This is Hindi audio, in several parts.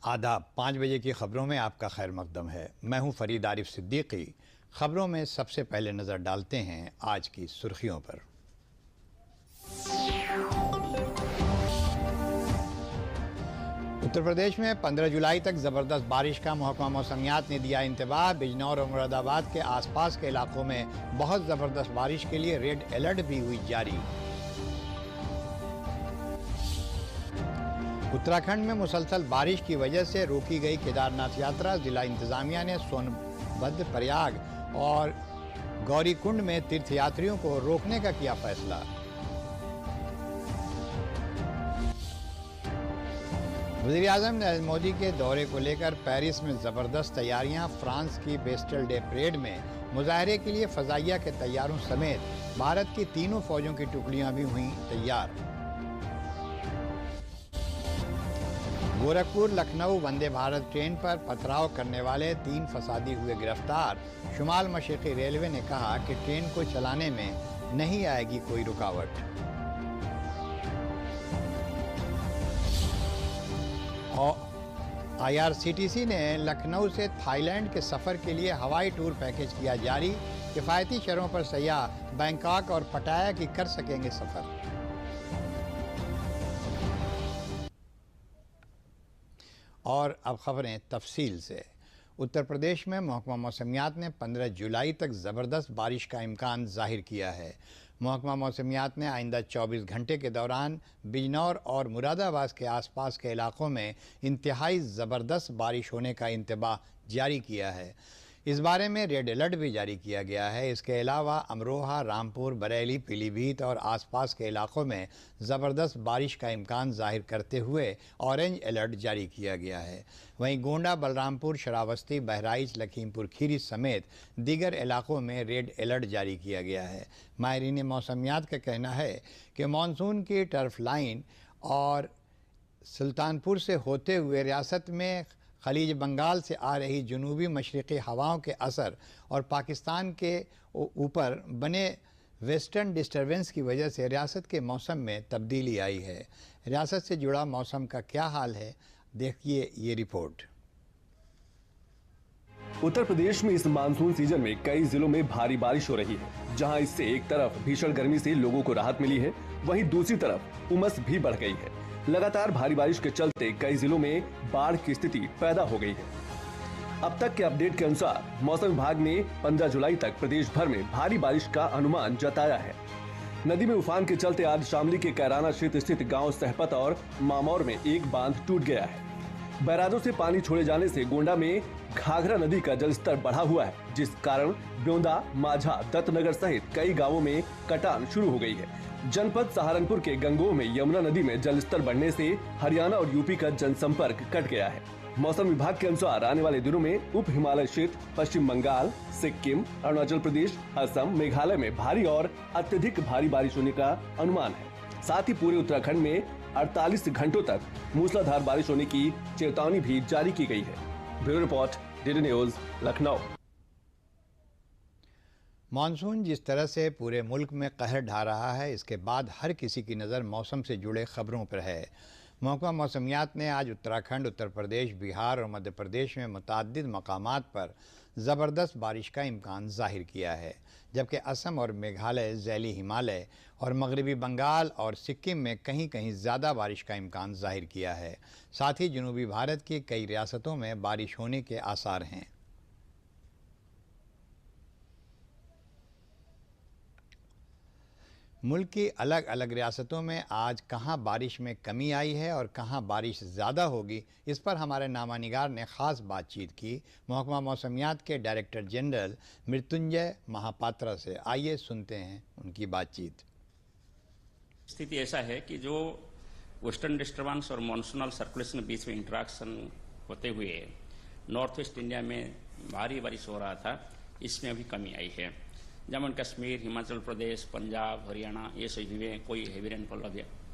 आदाब। 5 बजे की खबरों में आपका खैर मकदम है। मैं हूं फरीद आरिफ सिद्दीकी। खबरों में सबसे पहले नज़र डालते हैं आज की सुर्खियों पर। उत्तर प्रदेश में 15 जुलाई तक ज़बरदस्त बारिश का महकमा मौसमियात ने दिया इंतबाह। बिजनौर और मुरादाबाद के आसपास के इलाकों में बहुत ज़बरदस्त बारिश के लिए रेड अलर्ट भी हुई जारी। उत्तराखंड में मुसलसल बारिश की वजह से रोकी गई केदारनाथ यात्रा। जिला इंतजामिया ने सोनभद्र, प्रयाग और गौरीकुंड में तीर्थयात्रियों को रोकने का किया फैसला। वज़ीर-ए-आज़म नरेंद्र मोदी के दौरे को लेकर पेरिस में ज़बरदस्त तैयारियां। फ्रांस की बेस्टल डे परेड में मुजाहरे के लिए फ़ज़ाइया के तैयारों समेत भारत की तीनों फौजों की टुकड़ियां भी हुई तैयार। गोरखपुर लखनऊ वंदे भारत ट्रेन पर पथराव करने वाले 3 फसादी हुए गिरफ्तार। शुमाल मशरिकी रेलवे ने कहा कि ट्रेन को चलाने में नहीं आएगी कोई रुकावट। और IRCTC ने लखनऊ से थाईलैंड के सफ़र के लिए हवाई टूर पैकेज किया जारी। किफ़ायती शर्तों पर सयाह बैंकॉक और पटाया की कर सकेंगे सफ़र। और अब खबरें तफसील से। उत्तर प्रदेश में महकमा मौसमियात ने 15 जुलाई तक ज़बरदस्त बारिश का इम्कान ज़ाहिर किया है। महकमा मौसमियात ने आइंदा 24 घंटे के दौरान बिजनौर और मुरादाबाद के आसपास के इलाकों में इंतहाई ज़बरदस्त बारिश होने का इंतबाह जारी किया है। इस बारे में रेड अलर्ट भी जारी किया गया है। इसके अलावा अमरोहा, रामपुर, बरेली, पीलीभीत और आसपास के इलाकों में ज़बरदस्त बारिश का इम्कान ज़ाहिर करते हुए ऑरेंज अलर्ट जारी किया गया है। वहीं गोंडा, बलरामपुर, श्रावस्ती, बहराइच, लखीमपुर खीरी समेत दीगर इलाकों में रेड अलर्ट जारी किया गया है। माहिरीन मौसमियात का कहना है कि मानसून की टर्फ लाइन और सुल्तानपुर से होते हुए रियासत में खलीज बंगाल से आ रही जनूबी मशरक़ी हवाओं के असर और पाकिस्तान के ऊपर बने वेस्टर्न डिस्टर्बेंस की वजह से रियासत के मौसम में तब्दीली आई है। रियासत से जुड़ा मौसम का क्या हाल है, देखिए ये रिपोर्ट। उत्तर प्रदेश में इस मानसून सीजन में कई जिलों में भारी बारिश हो रही है। जहां इससे एक तरफ भीषण गर्मी से लोगों को राहत मिली है, वहीं दूसरी तरफ उमस भी बढ़ गई है। लगातार भारी बारिश के चलते कई जिलों में बाढ़ की स्थिति पैदा हो गई है। अब तक के अपडेट के अनुसार मौसम विभाग ने 15 जुलाई तक प्रदेश भर में भारी बारिश का अनुमान जताया है। नदी में उफान के चलते आज शामली के कैराना क्षेत्र स्थित गांव सहपत और मामौर में एक बांध टूट गया है। बैराजों से पानी छोड़े जाने से गोंडा में घाघरा नदी का जलस्तर बढ़ा हुआ है, जिस कारण ब्योंदा, माझा, दत्तनगर सहित कई गाँवों में कटान शुरू हो गई है। जनपद सहारनपुर के गंगोह में यमुना नदी में जलस्तर बढ़ने से हरियाणा और यूपी का जनसंपर्क कट गया है। मौसम विभाग के अनुसार आने वाले दिनों में उप हिमालय क्षेत्र, पश्चिम बंगाल, सिक्किम, अरुणाचल प्रदेश, असम, मेघालय में भारी और अत्यधिक भारी बारिश होने का अनुमान है। साथ ही पूरे उत्तराखंड में 48 घंटों तक मूसलाधार बारिश होने की चेतावनी भी जारी की गई है। Bureau report, DD news, Lucknow. Monsoon जिस तरह से पूरे मुल्क में कहर ढा रहा है, इसके बाद हर किसी की नज़र मौसम से जुड़े खबरों पर है। महकमा मौसमियात ने आज उत्तराखंड, उत्तर प्रदेश, बिहार और मध्य प्रदेश में मुतअद्दिद मकामात पर ज़बरदस्त बारिश का इम्कान ज़ाहिर किया है, जबकि असम और मेघालय, ज़ैली हिमालय और मगरबी बंगाल और सिक्किम में कहीं कहीं ज़्यादा बारिश का इम्कान ज़ाहिर किया है। साथ ही जनूबी भारत की कई रियासतों में बारिश होने के आसार हैं। मुल्क की अलग अलग रियासतों में आज कहां बारिश में कमी आई है और कहां बारिश ज़्यादा होगी, इस पर हमारे नामा निगार ने ख़ास बातचीत की महकमा मौसमियात के डायरेक्टर जनरल मृत्युंजय महापात्रा से। आइए सुनते हैं उनकी बातचीत। स्थिति ऐसा है कि जो वेस्टर्न डिस्टर्बेंस और मॉनसूनल सर्कुलेशन के बीच में इंटरेक्शन होते हुए नॉर्थ वेस्ट इंडिया में भारी बारिश हो रहा था, इसमें अभी कमी आई है। जम्मू एंड कश्मीर, हिमाचल प्रदेश, पंजाब, हरियाणा, ये सभी में कोई हेवी रेनफॉल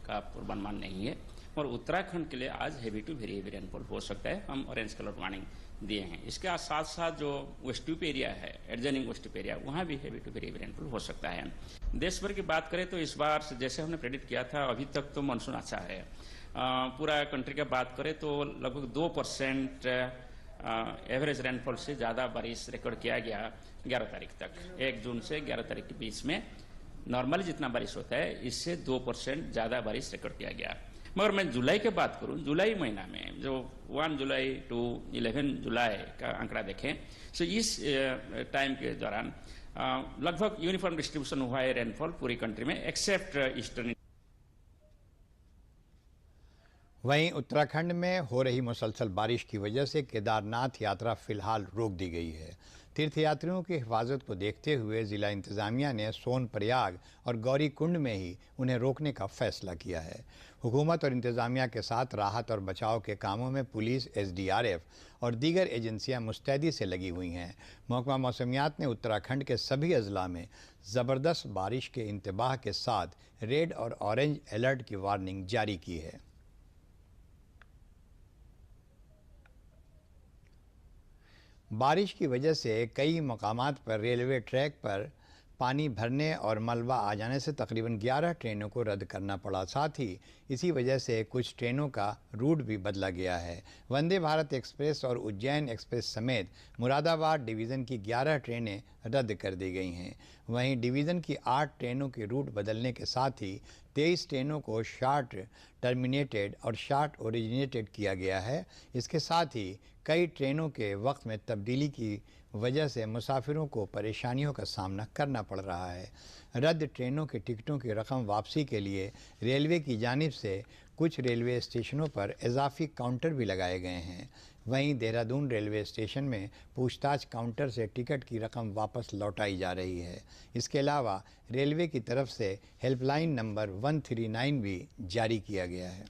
का पूर्वानुमान नहीं है। और उत्तराखंड के लिए आज heavy to very heavy rainfall हो सकता है, हम ऑरेंज कलर वार्निंग दिए हैं। इसके साथ साथ जो वेस्ट ट्यूब एरिया है, एडजॉइनिंग वेस्ट ट्यूब एरिया, वहाँ भी heavy to very heavy rainfall हो सकता है। देश भर की बात करें तो इस बार जैसे हमने प्रेडिक्ट किया था, अभी तक तो मानसून अच्छा है। पूरा कंट्री का बात करें तो लगभग 2% एवरेज रेनफॉल से ज़्यादा बारिश रिकॉर्ड किया गया 11 तारीख तक। 1 जून से 11 तारीख के बीच में नॉर्मली जितना बारिश होता है इससे 2% ज़्यादा बारिश रिकॉर्ड किया गया। मगर मैं जुलाई की बात करूं, जुलाई महीना में जो 1 जुलाई टू 11 जुलाई का आंकड़ा देखें तो इस टाइम के दौरान लगभग यूनिफॉर्म डिस्ट्रीब्यूशन हुआ है रेनफॉल पूरी कंट्री में एक्सेप्ट ईस्टर्न। वहीं उत्तराखंड में हो रही मुसलसल बारिश की वजह से केदारनाथ यात्रा फिलहाल रोक दी गई है। तीर्थयात्रियों की हिफाजत को देखते हुए जिला इंतजामिया ने सोनप्रयाग और गौरी कुंड में ही उन्हें रोकने का फैसला किया है। हुकूमत और इंतजामिया के साथ राहत और बचाव के कामों में पुलिस, एसडीआरएफ और दीगर एजेंसियां मुस्तैदी से लगी हुई हैं। महकमा मौसमियात ने उत्तराखंड के सभी अजला में ज़बरदस्त बारिश के इंतबाह के साथ रेड और ऑरेंज अलर्ट की वार्निंग जारी की है। बारिश की वजह से कई मकामात पर रेलवे ट्रैक पर पानी भरने और मलबा आ जाने से तकरीबन 11 ट्रेनों को रद्द करना पड़ा। साथ ही इसी वजह से कुछ ट्रेनों का रूट भी बदला गया है। वंदे भारत एक्सप्रेस और उज्जैन एक्सप्रेस समेत मुरादाबाद डिवीज़न की 11 ट्रेनें रद्द कर दी गई हैं। वहीं डिवीज़न की 8 ट्रेनों के रूट बदलने के साथ ही 23 ट्रेनों को शार्ट टर्मिनेटेड और शार्ट ओरिजिनेटेड किया गया है। इसके साथ ही कई ट्रेनों के वक्त में तब्दीली की वजह से मुसाफिरों को परेशानियों का सामना करना पड़ रहा है। रद्द ट्रेनों के टिकटों की रकम वापसी के लिए रेलवे की जानिब से कुछ रेलवे स्टेशनों पर इजाफी काउंटर भी लगाए गए हैं। वहीं देहरादून रेलवे स्टेशन में पूछताछ काउंटर से टिकट की रकम वापस लौटाई जा रही है। इसके अलावा रेलवे की तरफ से हेल्पलाइन नंबर 139 भी जारी किया गया है।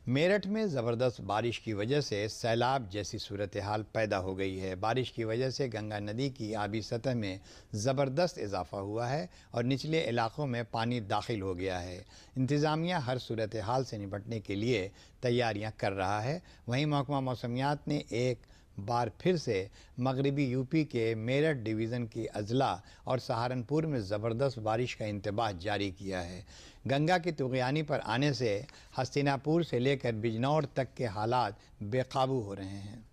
मेरठ में ज़बरदस्त बारिश की वजह से सैलाब जैसी सूरत हाल पैदा हो गई है। बारिश की वजह से गंगा नदी की आबी सतह में ज़बरदस्त इजाफा हुआ है और निचले इलाकों में पानी दाखिल हो गया है। इंतज़ामिया हर सूरत हाल से निपटने के लिए तैयारियां कर रहा है। वहीं महकमा मौसमियात ने एक बार फिर से मगरबी यूपी के मेरठ डिवीज़न की अजला और सहारनपुर में ज़बरदस्त बारिश का इंतबाह जारी किया है। गंगा की तुग़यानी पर आने से हस्तिनापुर से लेकर बिजनौर तक के हालात बेकाबू हो रहे हैं।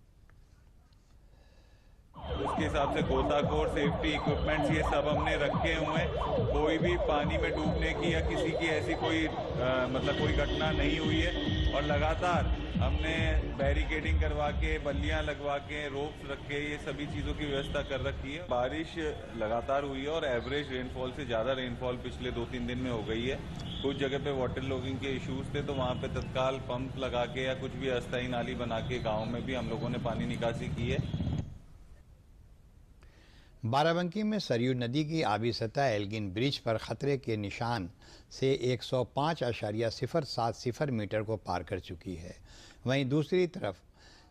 उसके हिसाब से गोताखोर, सेफ्टी इक्विपमेंट्स ये सब हमने रखे हुए हैं। कोई भी पानी में डूबने की या किसी की ऐसी कोई कोई घटना नहीं हुई है और लगातार हमने बैरिकेडिंग करवा के, बल्लियां लगवा के, रोप्स रखे, ये सभी चीज़ों की व्यवस्था कर रखी है। बारिश लगातार हुई है और एवरेज रेनफॉल से ज़्यादा रेनफॉल पिछले 2-3 दिन में हो गई है। कुछ जगह पे वाटर लॉगिंग के इश्यूज थे तो वहाँ पे तत्काल पंप लगा के या कुछ भी अस्थायी नाली बना के गाँव में भी हम लोगों ने पानी निकासी की है। बाराबंकी में सरयू नदी की आबी सतह एल्गिन ब्रिज पर खतरे के निशान से 105.070 मीटर को पार कर चुकी है। वहीं दूसरी तरफ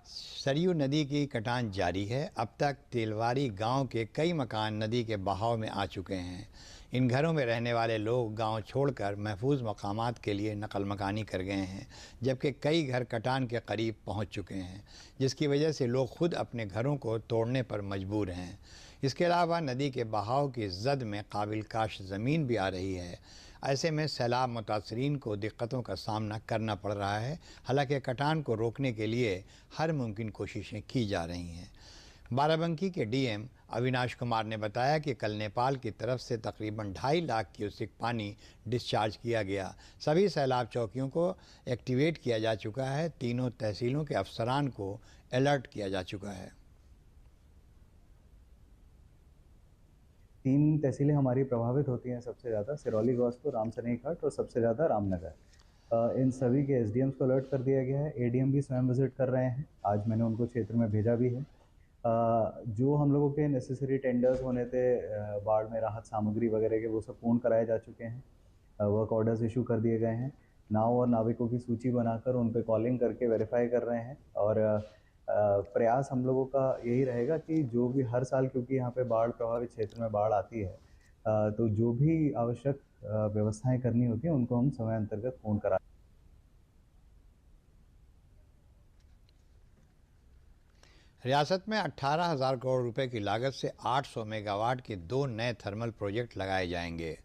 सरयू नदी की कटान जारी है। अब तक तेलवारी गांव के कई मकान नदी के बहाव में आ चुके हैं। इन घरों में रहने वाले लोग गांव छोड़कर महफूज मकामात के लिए नकल मकानी कर गए हैं, जबकि कई घर कटान के करीब पहुंच चुके हैं, जिसकी वजह से लोग खुद अपने घरों को तोड़ने पर मजबूर हैं। इसके अलावा नदी के बहाव की जद में काबिल काश ज़मीन भी आ रही है। ऐसे में सैलाब मुतासरीन को दिक्कतों का सामना करना पड़ रहा है। हालांकि कटान को रोकने के लिए हर मुमकिन कोशिशें की जा रही हैं। बाराबंकी के डीएम अविनाश कुमार ने बताया कि कल नेपाल की तरफ से तकरीबन 2.5 लाख क्यूसेक पानी डिस्चार्ज किया गया। सभी सैलाब चौकियों को एक्टिवेट किया जा चुका है। तीनों तहसीलों के अफसरान को अलर्ट किया जा चुका है। 3 तहसीलें हमारी प्रभावित होती हैं सबसे ज़्यादा, सिरौली, गौसपुर, रामसनेही घाट और सबसे ज़्यादा रामनगर। इन सभी के एसडीएम्स को अलर्ट कर दिया गया है। एडीएम भी स्वयं विजिट कर रहे हैं। आज मैंने उनको क्षेत्र में भेजा भी है। जो हम लोगों के नेसेसरी टेंडर्स होने थे बाढ़ में राहत सामग्री वगैरह के, वो सब पूर्ण कराए जा चुके हैं। वर्क ऑर्डर्स इशू कर दिए गए हैं। नाव और नाविकों की सूची बनाकर उन पर कॉलिंग करके वेरीफाई कर रहे हैं। और प्रयास हम लोगों का यही रहेगा कि जो भी हर साल, क्योंकि यहाँ पे बाढ़ प्रभावित क्षेत्र में बाढ़ आती है, तो जो भी आवश्यक व्यवस्थाएं करनी होती हैं उनको हम समय अंतर्गत पूर्ण करा। रियासत में 18,000 करोड़ रुपए की लागत से 800 मेगावाट के 2 नए थर्मल प्रोजेक्ट लगाए जाएंगे।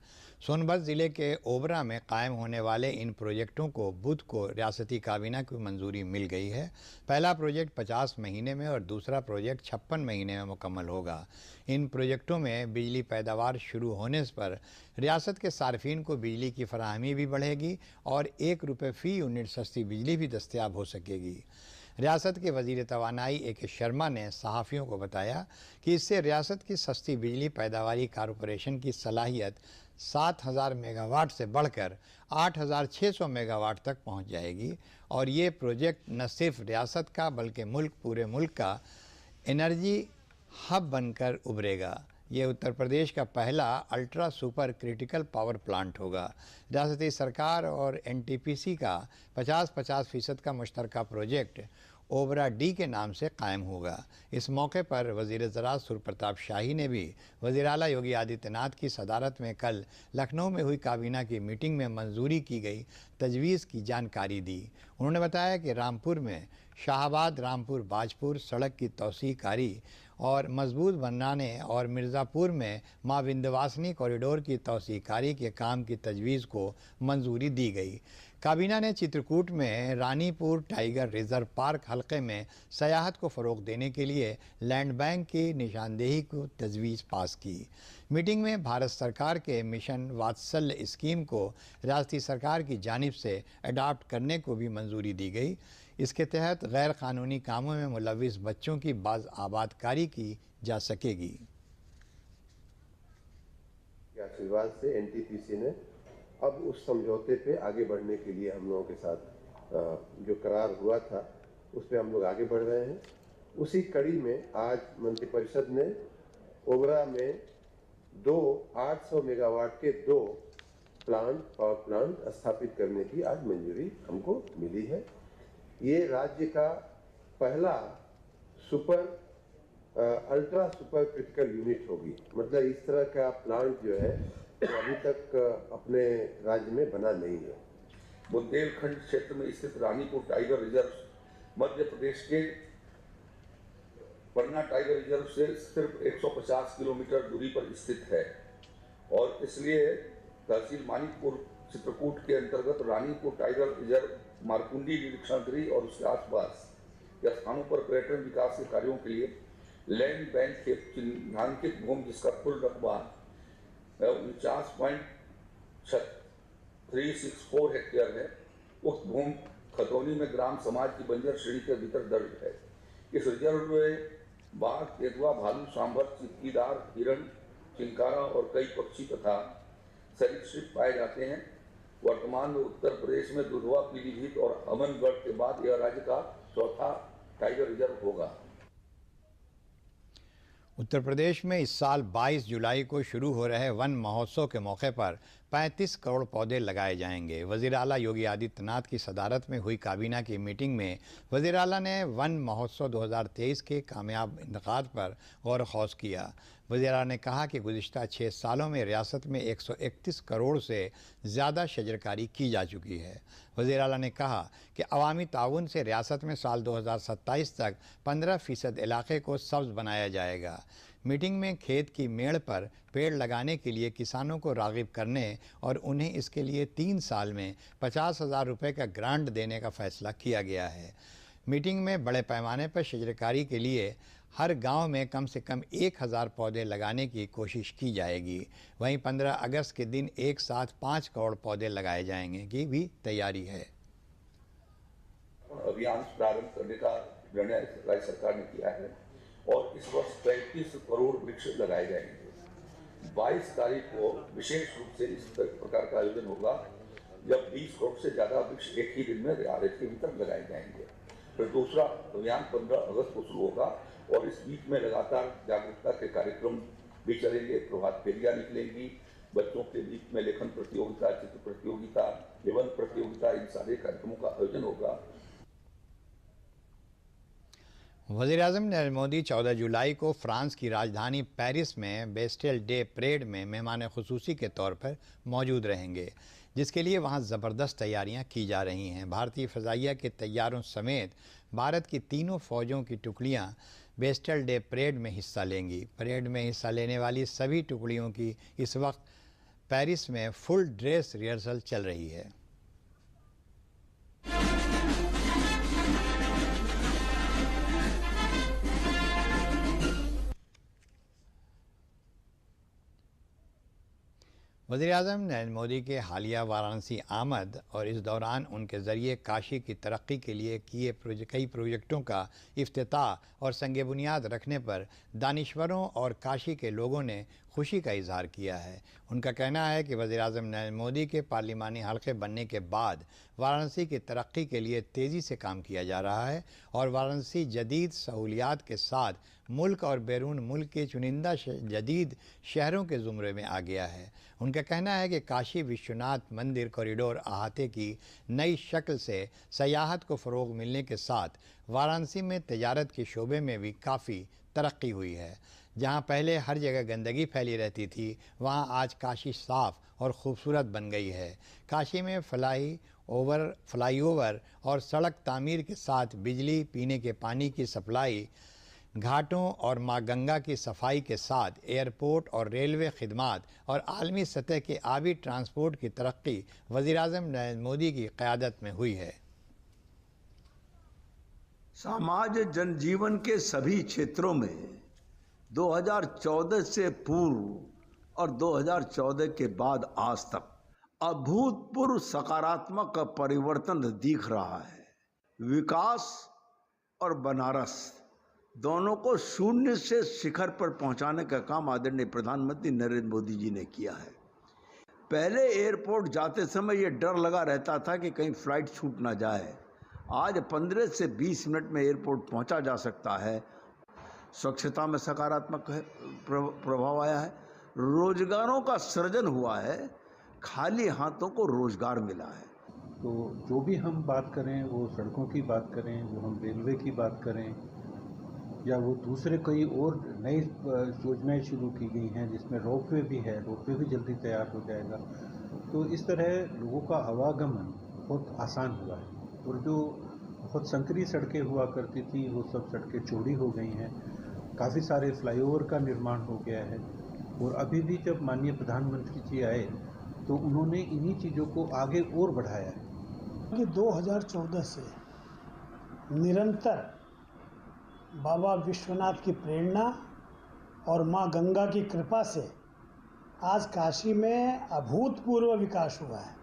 सोनभद्र जिले के ओबरा में कायम होने वाले इन प्रोजेक्टों को बुध को रियासती काबीना की मंजूरी मिल गई है। पहला प्रोजेक्ट 50 महीने में और दूसरा प्रोजेक्ट 56 महीने में मुकम्मल होगा। इन प्रोजेक्टों में बिजली पैदावार शुरू होने पर रियासत के सार्फिन को बिजली की फराहमी भी बढ़ेगी और ₹1 फ़ी यूनिट सस्ती बिजली भी दस्तयाब हो सकेगी। रियासत के वज़ीर तवानाई AK शर्मा ने सहाफ़ियों को बताया कि इससे रियासत की सस्ती बिजली पैदावारी कॉरपोरेशन की सलाहियत 7000 मेगावाट से बढ़कर 8600 मेगावाट तक पहुंच जाएगी और ये प्रोजेक्ट न सिर्फ रियासत का बल्कि पूरे मुल्क का एनर्जी हब बनकर उभरेगा। ये उत्तर प्रदेश का पहला ultra super critical power plant होगा। रियासती सरकार और NTPC का 50-50% का मुश्तरका प्रोजेक्ट ओबरा D के नाम से कायम होगा। इस मौके पर वज़ीर ज़राअत सुरप्रताप शाही ने भी वज़ीर आला योगी आदित्यनाथ की सदारत में कल लखनऊ में हुई काबीना की मीटिंग में मंजूरी की गई तजवीज़ की जानकारी दी। उन्होंने बताया कि रामपुर में शाहबाद रामपुर बाजपुर सड़क की तौसीकारी और मजबूत बनाने और मिर्ज़ापुर में माँ विंध्यवासिनी कॉरिडोर की तौसीकारी के काम की तजवीज़ को मंजूरी दी गई। काबीना ने चित्रकूट में रानीपुर टाइगर रिजर्व पार्क हलके में सयाहत को फ़रोग़ देने के लिए लैंड बैंक की निशानदेही को तजवीज़ पास की। मीटिंग में भारत सरकार के मिशन वात्सल्य स्कीम को रियासती सरकार की जानिब से अडॉप्ट करने को भी मंजूरी दी गई। इसके तहत गैर कानूनी कामों में मुलव्विस बच्चों की बाज़ आबादकारी की जा सकेगी। आशीर्वाद से NTPC ने अब उस समझौते पे आगे बढ़ने के लिए हम लोगों के साथ जो करार हुआ था उस पर हम लोग आगे बढ़ रहे हैं। उसी कड़ी में आज मंत्रिपरिषद ने ओबरा में 800 मेगावाट के 2 पावर प्लांट स्थापित करने की आज मंजूरी हमको मिली है। ये राज्य का पहला अल्ट्रा सुपर क्रिटिकल यूनिट होगी। मतलब इस तरह का प्लांट जो है तो अभी तक अपने राज्य में बना नहीं है। बुंदेलखंड क्षेत्र में स्थित रानीपुर टाइगर रिजर्व मध्य प्रदेश के पन्ना टाइगर रिजर्व से सिर्फ 150 किलोमीटर दूरी पर स्थित है और इसलिए तहसील मानिकपुर चित्रकूट के अंतर्गत रानीपुर टाइगर रिजर्व मारकुंडी निरीक्षण गृह और उसके आसपास के स्थानों पर पर्यटन विकास के कार्यों के लिए लैंड बैंक के चिन्हांकित भूमि जिसका कुल रकबा 49.364 हेक्टेयर है, उस भूमि खतौनी में ग्राम समाज की बंजर श्रेणी के भीतर दर्ज है। इस रिजर्व में बाघ, तेंदुआ, भालू, सांभर, चित्तीदार, हिरण, चिंकारा और कई पक्षी तथा सरीसृप पाए जाते हैं। वर्तमान में उत्तर प्रदेश में दुधवा, पीलीभीत और अमनगढ़ के बाद यह राज्य का चौथा टाइगर रिजर्व होगा। उत्तर प्रदेश में इस साल 22 जुलाई को शुरू हो रहे वन महोत्सव के मौके पर 35 करोड़ पौधे लगाए जाएंगे। वज़ीर आला योगी आदित्यनाथ की सदारत में हुई काबीना की मीटिंग में वज़ीर आला ने वन महोत्सव 2023 के कामयाब इनेकाद पर गौर खौस किया। वज़ीर आला ने कहा कि गुज़िश्ता 6 सालों में रियासत में 131 करोड़ से ज़्यादा शजरकारी की जा चुकी है। वज़ीर आला ने कहा कि अवामी ताउन से रियासत में साल 2027 तक 15% इलाके को सब्ज़ बनाया जाएगा। मीटिंग में खेत की मेड़ पर पेड़ लगाने के लिए किसानों को राग़िब करने और उन्हें इसके लिए 3 साल में 50,000 रुपये का ग्रांट देने का फ़ैसला किया गया है। मीटिंग में बड़े पैमाने पर शजरकारी के लिए हर गांव में कम से कम 1000 पौधे लगाने की कोशिश की जाएगी। वहीं 15 अगस्त के दिन एक साथ 5 करोड़ पौधे लगाए जाएंगे की भी तैयारी है। अभियान प्रारंभ करने का निर्णय राज्य सरकार ने किया है और इस वर्ष 35 करोड़ वृक्ष लगाए जाएंगे। 22 तारीख को विशेष रूप से इस प्रकार का आयोजन होगा जब 20 करोड़ से ज़्यादा वृक्ष एक ही दिन में रियासत के भीतर लगाए जाएंगे। फिर दूसरा अभियान 15 अगस्त को शुरू होगा और इस बीच में लगातार जागरूकता के कार्यक्रम भी चलेंगे। प्रभात फेरियां निकलेंगी, बच्चों के बीच में लेखन प्रतियोगिता, चित्र प्रतियोगिता, निबंध प्रतियोगिता, इन सारे कार्यक्रमों का आयोजन होगा। वज़ीर-ए-आज़म नरेंद्र मोदी 14 जुलाई को फ्रांस की राजधानी पेरिस में बेस्टिल डे परेड में मेहमान खुसूसी के तौर पर मौजूद रहेंगे, जिसके लिए वहां ज़बरदस्त तैयारियां की जा रही हैं। भारतीय फ़ज़ाइया के तैयारों समेत भारत की तीनों फ़ौजों की टुकड़ियां बेस्टिल डे परेड में हिस्सा लेंगी। परेड में हिस्सा लेने वाली सभी टुकड़ियों की इस वक्त पेरिस में फुल ड्रेस रिहर्सल चल रही है। वज़ीर-ए-आज़म नरेंद्र मोदी के हालिया वाराणसी आमद और इस दौरान उनके ज़रिए काशी की तरक्की के लिए किए कई प्रोजेक्टों का इफ्तिताह और संग बुनियाद रखने पर दानिश्वरों और काशी के लोगों ने खुशी का इजहार किया है। उनका कहना है कि वज़ीर-ए-आज़म नरेंद्र मोदी के पार्लिमानी हल्के बनने के बाद वाराणसी की तरक्की के लिए तेज़ी से काम किया जा रहा है और वाराणसी जदीद सहूलियात के साथ मुल्क और बैरून मुल्क के चुनिंदा जदीद शहरों के ज़ुमरे में आ गया है। उनका कहना है कि काशी विश्वनाथ मंदिर कॉरिडोर अहाते की नई शक्ल से सयाहत को फ़रोग़ मिलने के साथ वाराणसी में तजारत के शोबे में भी काफ़ी तरक्की हुई है। जहां पहले हर जगह गंदगी फैली रहती थी, वहां आज काशी साफ़ और ख़ूबसूरत बन गई है। काशी में फ्लाईओवर और सड़क तामीर के साथ बिजली, पीने के पानी की सप्लाई, घाटों और माँ गंगा की सफाई के साथ एयरपोर्ट और रेलवे खिदमात और आलमी सतह के आबी ट्रांसपोर्ट की तरक्की वज़ीर-ए-आज़म नरेंद्र मोदी की क़यादत में हुई है। समाज जनजीवन के सभी क्षेत्रों में 2014 से पूर्व और 2014 के बाद आज तक अभूतपूर्व सकारात्मक परिवर्तन दिख रहा है। विकास और बनारस दोनों को शून्य से शिखर पर पहुंचाने का काम आदरणीय प्रधानमंत्री नरेंद्र मोदी जी ने किया है। पहले एयरपोर्ट जाते समय ये डर लगा रहता था कि कहीं फ्लाइट छूट ना जाए। आज 15 से 20 मिनट में एयरपोर्ट पहुंचा जा सकता है। स्वच्छता में सकारात्मक प्रभाव आया है। रोजगारों का सृजन हुआ है। खाली हाथों को रोजगार मिला है। तो जो भी हम बात करें, वो सड़कों की बात करें, वो हम रेलवे की बात करें, या वो दूसरे कई और नई योजनाएं शुरू की गई हैं जिसमें रोपवे भी है, रोपवे भी जल्दी तैयार हो जाएगा। तो इस तरह लोगों का आवागमन बहुत आसान हुआ है और जो बहुत संकरी सड़कें हुआ करती थी वो सब सड़कें चौड़ी हो गई हैं। काफ़ी सारे फ्लाईओवर का निर्माण हो गया है और अभी भी जब माननीय प्रधानमंत्री जी आए तो उन्होंने इन्हीं चीज़ों को आगे और बढ़ाया है। कि 2014 से निरंतर बाबा विश्वनाथ की प्रेरणा और माँ गंगा की कृपा से आज काशी में अभूतपूर्व विकास हुआ है।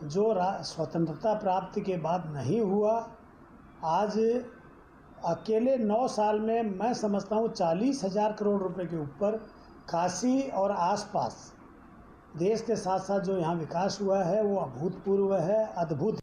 जो स्वतंत्रता प्राप्ति के बाद नहीं हुआ, आज अकेले 9 साल में मैं समझता हूँ 40,000 करोड़ रुपए के ऊपर काशी और आसपास देश के साथ साथ जो यहाँ विकास हुआ है वो अभूतपूर्व है, अद्भुत।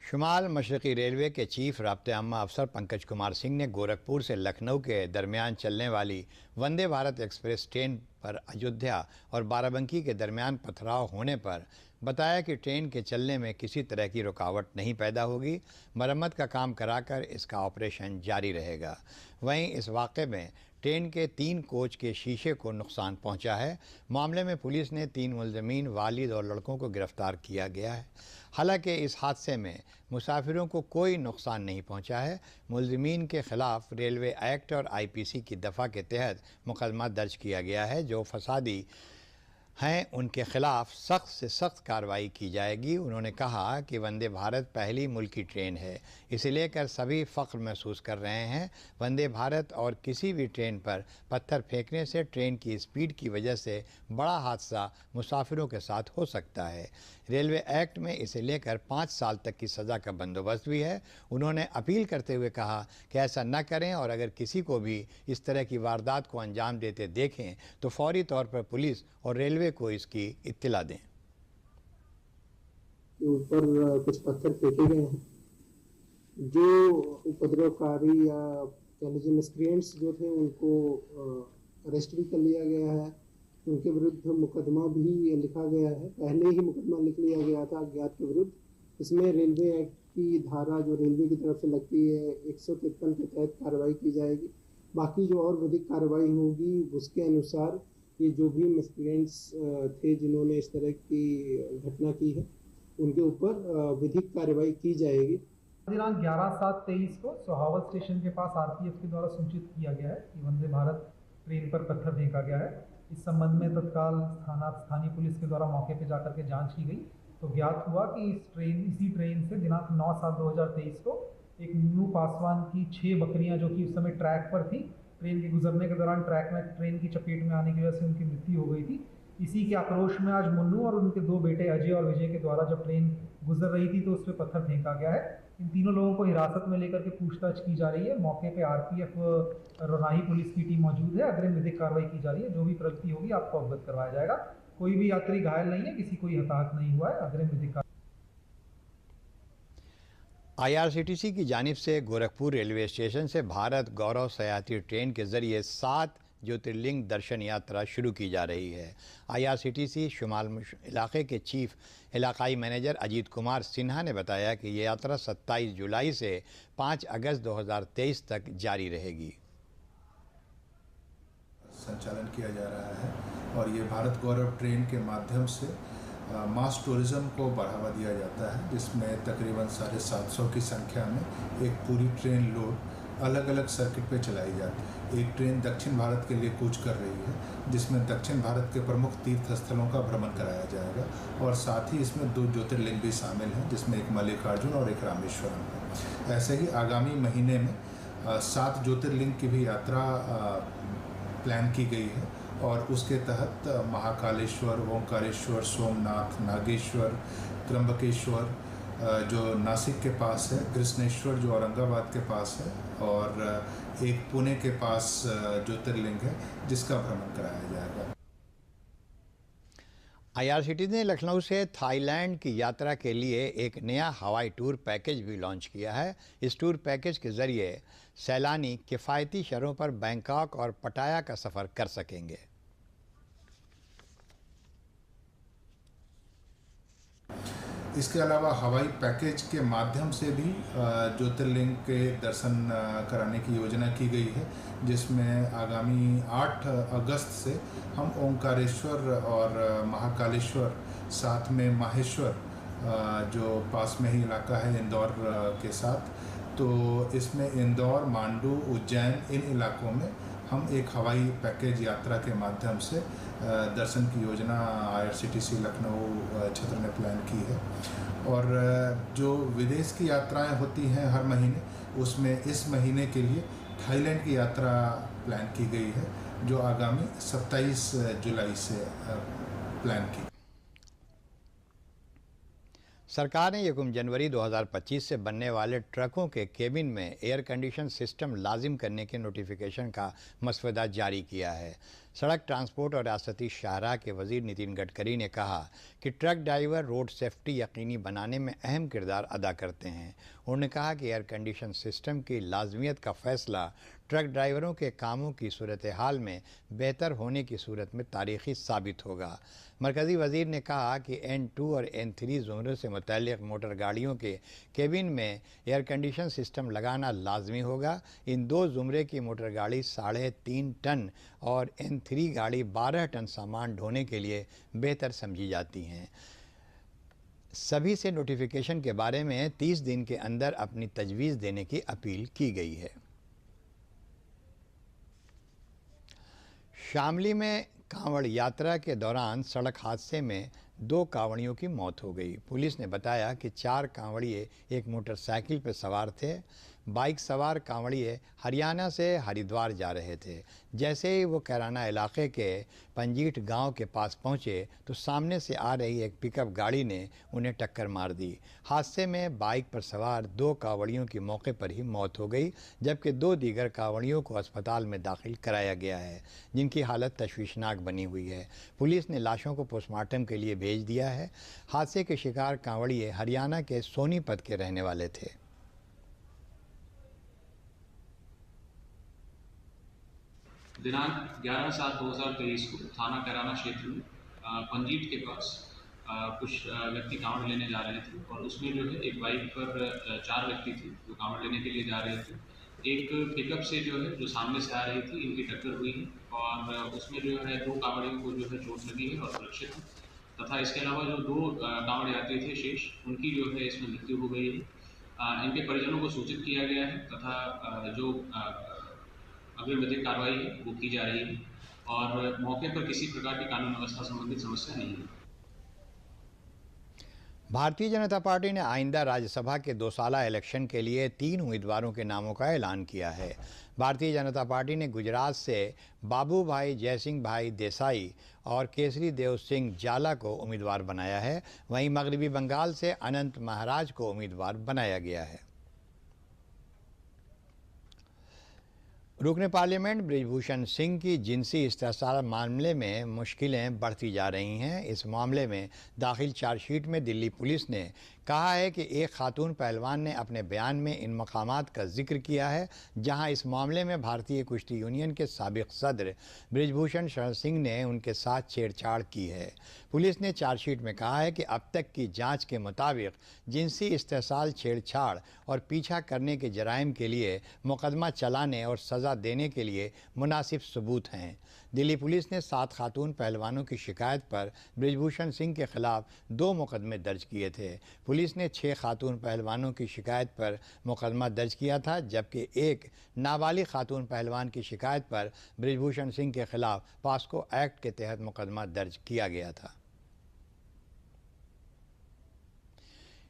शुमाल मशरक़ी रेलवे के चीफ राब्ते आम्मा अफसर पंकज कुमार सिंह ने गोरखपुर से लखनऊ के दरमियान चलने वाली वंदे भारत एक्सप्रेस ट्रेन पर अयोध्या और बाराबंकी के दरमियान पथराव होने पर बताया कि ट्रेन के चलने में किसी तरह की रुकावट नहीं पैदा होगी। मरम्मत का काम कराकर इसका ऑपरेशन जारी रहेगा। वहीं इस वाक़े में ट्रेन के 3 कोच के शीशे को नुकसान पहुंचा है। मामले में पुलिस ने 3 मुलज़मीन, वालिद और लड़कों को गिरफ्तार किया गया है। हालांकि इस हादसे में मुसाफिरों को कोई नुकसान नहीं पहुंचा है। मुलज़मीन के ख़िलाफ़ रेलवे एक्ट और IPC की दफ़ा के तहत मुकदमा दर्ज किया गया है। जो फसादी हैं उनके ख़िलाफ़ सख्त से सख्त कार्रवाई की जाएगी। उन्होंने कहा कि वंदे भारत पहली मुल्की ट्रेन है, इसे लेकर सभी फ़ख्र महसूस कर रहे हैं। वंदे भारत और किसी भी ट्रेन पर पत्थर फेंकने से ट्रेन की स्पीड की वजह से बड़ा हादसा मुसाफिरों के साथ हो सकता है। रेलवे एक्ट में इसे लेकर 5 साल तक की सज़ा का बंदोबस्त भी है। उन्होंने अपील करते हुए कहा कि ऐसा न करें और अगर किसी को भी इस तरह की वारदात को अंजाम देते देखें तो फौरी तौर पर पुलिस और रेलवे को इसकी इत्तला दें। ऊपर कुछ पत्थर फेंके गए हैं। जो उपद्रवकारी या कह लीजिए मिसक्रिएंट्स जो थे उनको अरेस्ट भी कर लिया गया है। उनके विरुद्ध मुकदमा भी लिखा गया है। पहले ही मुकदमा लिख लिया गया था अज्ञात के विरुद्ध। इसमें रेलवे एक्ट की धारा जो रेलवे की तरफ से लगती है 153 के तहत कार्रवाई की जाएगी। बाकी जो और विधिक कार्रवाई होगी उसके अनुसार ये जो भी मिसक्रिएंट्स थे जिन्होंने इस तरह की घटना की है उनके ऊपर विधिक कार्रवाई की जाएगी। दिनांक 11/7/23 को सोहावल स्टेशन के पास RPF के द्वारा सूचित किया गया है कि वंदे भारत ट्रेन पर पत्थर फेंका गया है। इस संबंध में तत्काल स्थानीय पुलिस के द्वारा मौके पर जाकर के जांच की गई तो ज्ञात हुआ कि इसी ट्रेन से दिनांक 9/7/2023 को एक नीनू पासवान की 6 बकरियां जो कि उस समय ट्रैक पर थी, ट्रेन के गुजरने के दौरान ट्रैक में ट्रेन की चपेट में आने की वजह से उनकी मृत्यु हो गई थी। इसी के आक्रोश में आज मुन्नू और उनके 2 बेटे अजय और विजय के द्वारा जब ट्रेन गुजर रही थी तो उस पर पत्थर फेंका गया है। इन तीनों लोगों को हिरासत में लेकर के पूछताछ की जा रही है। मौके पे आरपीएफ रोनाही पुलिस की टीम मौजूद है। अग्रिम विधिक कार्रवाई की जा रही है। जो भी प्रगति होगी आपको अवगत करवाया जाएगा। कोई भी यात्री घायल नहीं है, किसी कोई हताहत नहीं हुआ है। अग्रिम विधिक आईआरसीटीसी की जानिब से गोरखपुर रेलवे स्टेशन से भारत गौरव सयात्री ट्रेन के जरिए 7 ज्योतिर्लिंग दर्शन यात्रा शुरू की जा रही है। आईआरसीटीसी शुमाल इलाके के चीफ इलाकाई मैनेजर अजीत कुमार सिन्हा ने बताया कि ये यात्रा 27 जुलाई से 5 अगस्त 2023 तक जारी रहेगी। संचालन किया जा रहा है और ये भारत गौरव ट्रेन के माध्यम से मास टूरिज़्म को बढ़ावा दिया जाता है, जिसमें तकरीबन 750 की संख्या में एक पूरी ट्रेन लोड अलग अलग सर्किट पे चलाई जाती है। एक ट्रेन दक्षिण भारत के लिए कूच कर रही है, जिसमें दक्षिण भारत के प्रमुख तीर्थ स्थलों का भ्रमण कराया जाएगा और साथ ही इसमें 2 ज्योतिर्लिंग भी शामिल हैं, जिसमें एक मल्लिकार्जुन और एक रामेश्वरम है। ऐसे ही आगामी महीने में 7 ज्योतिर्लिंग की भी यात्रा प्लान की गई है और उसके तहत महाकालेश्वर, ओंकारेश्वर, सोमनाथ, नागेश्वर, त्र्यंबकेश्वर जो नासिक के पास है, कृष्णेश्वर जो औरंगाबाद के पास है और एक पुणे के पास ज्योतिर्लिंग है जिसका भ्रमण कराया जाएगा। आईआरसीटीसी ने लखनऊ से थाईलैंड की यात्रा के लिए एक नया हवाई टूर पैकेज भी लॉन्च किया है। इस टूर पैकेज के जरिए सैलानी किफ़ायती शहरों पर बैंकॉक और पटाया का सफ़र कर सकेंगे। इसके अलावा हवाई पैकेज के माध्यम से भी ज्योतिर्लिंग के दर्शन कराने की योजना की गई है, जिसमें आगामी 8 अगस्त से हम ओंकारेश्वर और महाकालेश्वर, साथ में माहेश्वर जो पास में ही इलाका है इंदौर के साथ, तो इसमें इंदौर, मांडू, उज्जैन इन इलाकों में हम एक हवाई पैकेज यात्रा के माध्यम से दर्शन की योजना आईआरसीटीसी लखनऊ क्षेत्र ने प्लान की है। और जो विदेश की यात्राएं होती हैं हर महीने, उसमें इस महीने के लिए थाईलैंड की यात्रा प्लान की गई है, जो आगामी 27 जुलाई से प्लान की। सरकार ने 1 जनवरी 2025 से बनने वाले ट्रकों के केबिन में एयर कंडीशन सिस्टम लाजिम करने के नोटिफिकेशन का मसवदा जारी किया है। सड़क ट्रांसपोर्ट और रियासती शाहराह के वजीर नितिन गडकरी ने कहा कि ट्रक ड्राइवर रोड सेफ्टी यकीनी बनाने में अहम किरदार अदा करते हैं। उन्होंने कहा कि एयर कंडीशन सिस्टम की लाजमियत का फ़ैसला ट्रक ड्राइवरों के कामों की सूरत हाल में बेहतर होने की सूरत में तारीख़ी साबित होगा। मरकज़ी वज़ीर ने कहा कि N2 और N3 ज़ुमरों से मुतल्लिक़ मोटर गाड़ियों के केबिन में एयर कंडीशन सिस्टम लगाना लाजमी होगा। इन 2 ज़ुमरे की मोटर गाड़ी 3.5 टन और N3 गाड़ी 12 टन सामान ढोने के लिए बेहतर समझी जाती हैं। सभी से नोटिफिकेशन के बारे में 30 दिन के अंदर अपनी तजवीज़ देने की अपील की गई है। शामली में कांवड़ यात्रा के दौरान सड़क हादसे में 2 कांवड़ियों की मौत हो गई। पुलिस ने बताया कि 4 कांवड़िए एक मोटरसाइकिल पर सवार थे। बाइक सवार कांवड़िए हरियाणा से हरिद्वार जा रहे थे। जैसे ही वो कैराना इलाके के पंजीट गांव के पास पहुंचे तो सामने से आ रही एक पिकअप गाड़ी ने उन्हें टक्कर मार दी। हादसे में बाइक पर सवार 2 कांवड़ियों की मौके पर ही मौत हो गई, जबकि 2 दीगर कांवड़ियों को अस्पताल में दाखिल कराया गया है, जिनकी हालत तशवीशनाक बनी हुई है। पुलिस ने लाशों को पोस्टमार्टम के लिए भेज दिया है। हादसे के शिकार कांवड़िए हरियाणा के सोनीपत के रहने वाले थे। दिनांक 11/7/2023 को थाना कैराना क्षेत्र में पंजीट के पास कुछ व्यक्ति कांवड़ लेने जा रहे थे और उसमें जो है एक बाइक पर 4 व्यक्ति थे जो कांवड़ लेने के लिए जा रहे थे। एक पिकअप से जो सामने से आ रही थी, इनकी टक्कर हुई है और उसमें जो है 2 कांवड़ियों को जो है चोट लगी है और सुरक्षित है, तथा इसके अलावा जो 2 कांवड़ यात्री थे शेष, उनकी जो है इसमें मृत्यु हो गई है। इनके परिजनों को सूचित किया गया है तथा जो अग्रिम विधिक कार्रवाई है वो की जा रही है। और मौके पर किसी प्रकार की कानून व्यवस्था संबंधित समस्या नहीं है। भारतीय जनता पार्टी ने आइंदा राज्यसभा के 2 साला इलेक्शन के लिए 3 उम्मीदवारों के नामों का ऐलान किया है। भारतीय जनता पार्टी ने गुजरात से बाबू भाई जयसिंह भाई देसाई और केसरी देव सिंह जाला को उम्मीदवार बनाया है। वहीं मगरबी बंगाल से अनंत महाराज को उम्मीदवार बनाया गया है। रुकने पार्लियामेंट बृजभूषण सिंह की जिनसी इस्तेहसाल मामले में मुश्किलें बढ़ती जा रही हैं। इस मामले में दाखिल चार्जशीट में दिल्ली पुलिस ने कहा है कि एक खातून पहलवान ने अपने बयान में इन मकामात का जिक्र किया है जहां इस मामले में भारतीय कुश्ती यूनियन के साबिक सदर बृजभूषण शरण सिंह ने उनके साथ छेड़छाड़ की है। पुलिस ने चार्जशीट में कहा है कि अब तक की जांच के मुताबिक जिनसी इस्तेहसाल, छेड़छाड़ और पीछा करने के जराइम के लिए मुकदमा चलाने और सज़ा देने के लिए मुनासिब सबूत हैं। दिल्ली पुलिस ने 7 खातून पहलवानों की शिकायत पर बृजभूषण सिंह के खिलाफ 2 मुकदमे दर्ज किए थे। पुलिस ने 6 खातून पहलवानों की शिकायत पर मुकदमा दर्ज किया था, जबकि एक नाबालिग खातून पहलवान की शिकायत पर बृजभूषण सिंह के खिलाफ पॉस्को एक्ट के तहत मुकदमा दर्ज किया गया था।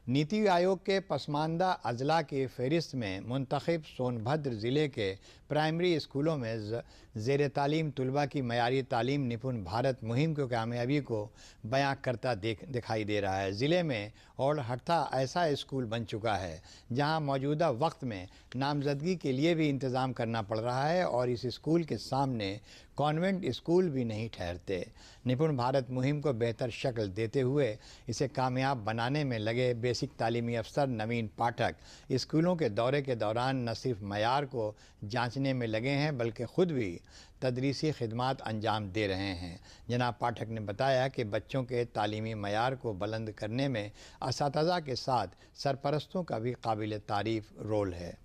नीति आयोग के पसमानदा अजला की फहरिस्त में मुंतखब सोनभद्र ज़िले के प्राइमरी स्कूलों में ज़ेर तालीम तलबा की मयारी तालीम निपुण भारत मुहिम की कामयाबी को बयां करता दिखाई दे रहा है। ज़िले में और हट्टा ऐसा स्कूल बन चुका है जहां मौजूदा वक्त में नामजदगी के लिए भी इंतज़ाम करना पड़ रहा है और इस स्कूल के सामने कॉन्वेंट स्कूल भी नहीं ठहरते। निपुण भारत मुहिम को बेहतर शक्ल देते हुए इसे कामयाब बनाने में लगे बेसिक तालीमी अफसर नवीन पाठक स्कूलों के दौरे के दौरान न सिर्फ मयार को जांचने में लगे हैं बल्कि ख़ुद भी तदरीसी खिदमात अंजाम दे रहे हैं। जनाब पाठक ने बताया कि बच्चों के तालीमी मयार को बुलंद करने में असातिज़ा के साथ सरपरस्तों का भी काबिल तारीफ़ रोल है।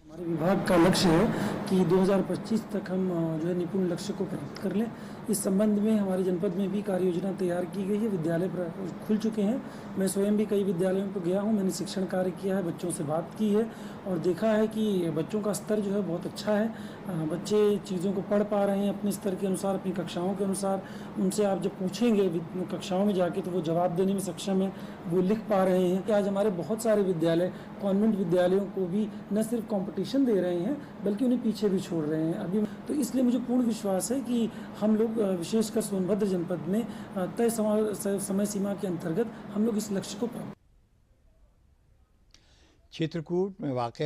हमारे विभाग का लक्ष्य है कि 2025 तक हम जो है निपुण लक्ष्य को प्राप्त कर लें। इस संबंध में हमारे जनपद में भी कार्य योजना तैयार की गई है। विद्यालय खुल चुके हैं। मैं स्वयं भी कई विद्यालयों पर गया हूं। मैंने शिक्षण कार्य किया है, बच्चों से बात की है और देखा है कि बच्चों का स्तर जो है बहुत अच्छा है। बच्चे चीज़ों को पढ़ पा रहे हैं अपने स्तर के अनुसार, अपनी कक्षाओं के अनुसार। उनसे आप जब पूछेंगे कक्षाओं में जाके तो वो जवाब देने में सक्षम है, वो लिख पा रहे हैं। आज हमारे बहुत सारे विद्यालय कॉन्वेंट विद्यालयों को भी न सिर्फ कंपटीशन दे रहे हैं बल्कि उन्हें पीछे भी छोड़ रहे हैं अभी। तो इसलिए मुझे पूर्ण विश्वास है कि हम लोग विशेषकर सोनभद्र जनपद में तय समय सीमा के अंतर्गत हम लोग इस लक्ष्य को प्राप्त। चित्रकूट में वाक़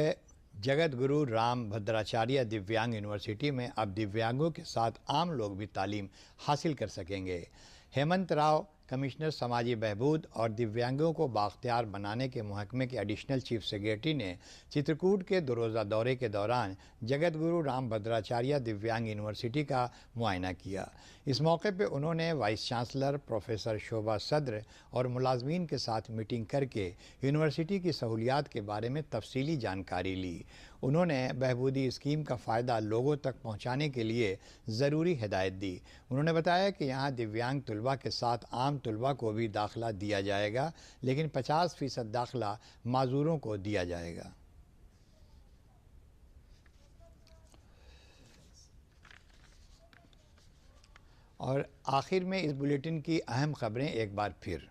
जगत गुरु राम भद्राचार्य दिव्यांग यूनिवर्सिटी में अब दिव्यांगों के साथ आम लोग भी तालीम हासिल कर सकेंगे। हेमंत राव कमिश्नर समाजी बहबूद और दिव्यांगों को बाख्तियार बनाने के महकमे के एडिशनल चीफ सेक्रेटरी ने चित्रकूट के 2 रोज़ा दौरे के दौरान जगत गुरु राम भद्राचार्य दिव्यांग यूनिवर्सिटी का मुआयना किया। इस मौके पर उन्होंने वाइस चांसलर प्रोफेसर शोभा सद्र और मुलाजमीन के साथ मीटिंग करके यूनिवर्सिटी की सहूलियात के बारे में तफसीली जानकारी ली। उन्होंने बहबूदी स्कीम का फ़ायदा लोगों तक पहुंचाने के लिए ज़रूरी हिदायत दी। उन्होंने बताया कि यहाँ दिव्यांग तलबा के साथ आम तलबा को भी दाखिला दिया जाएगा, लेकिन 50% दाखिला माजूरों को दिया जाएगा। और आखिर में इस बुलेटिन की अहम खबरें एक बार फिर।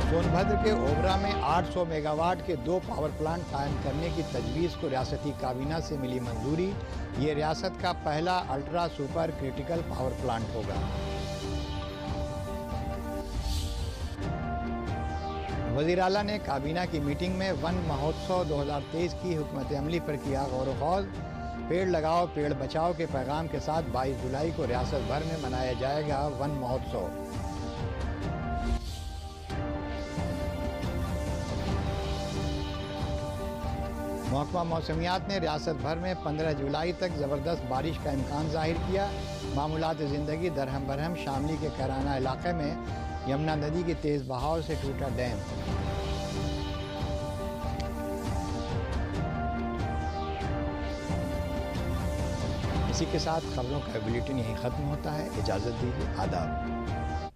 सोनभद्र के ओबरा में 800 मेगावाट के 2 पावर प्लांट कायम करने की तजवीज़ को रियासती काबीना से मिली मंजूरी। ये रियासत का पहला ultra super critical power plant होगा। वज़ीर आला ने काबीना की मीटिंग में वन महोत्सव 2023 की हुकूमत अमली पर किया गौर ख़ौज़। पेड़ लगाओ पेड़ बचाओ के पैगाम के साथ 22 जुलाई को रियासत भर में मनाया जाएगा वन महोत्सव। महकमा मौसमियात ने रियासत भर में 15 जुलाई तक ज़बरदस्त बारिश का इम्कान ज़ाहिर किया। मामूलात ज़िंदगी दरहम बरहम। शामली के कैराना इलाके में यमुना नदी के तेज़ बहाव से टूटा डैम। इसी के साथ खबरों का बुलेटिन यहीं ख़त्म होता है। इजाज़त दीजिए। आदाब।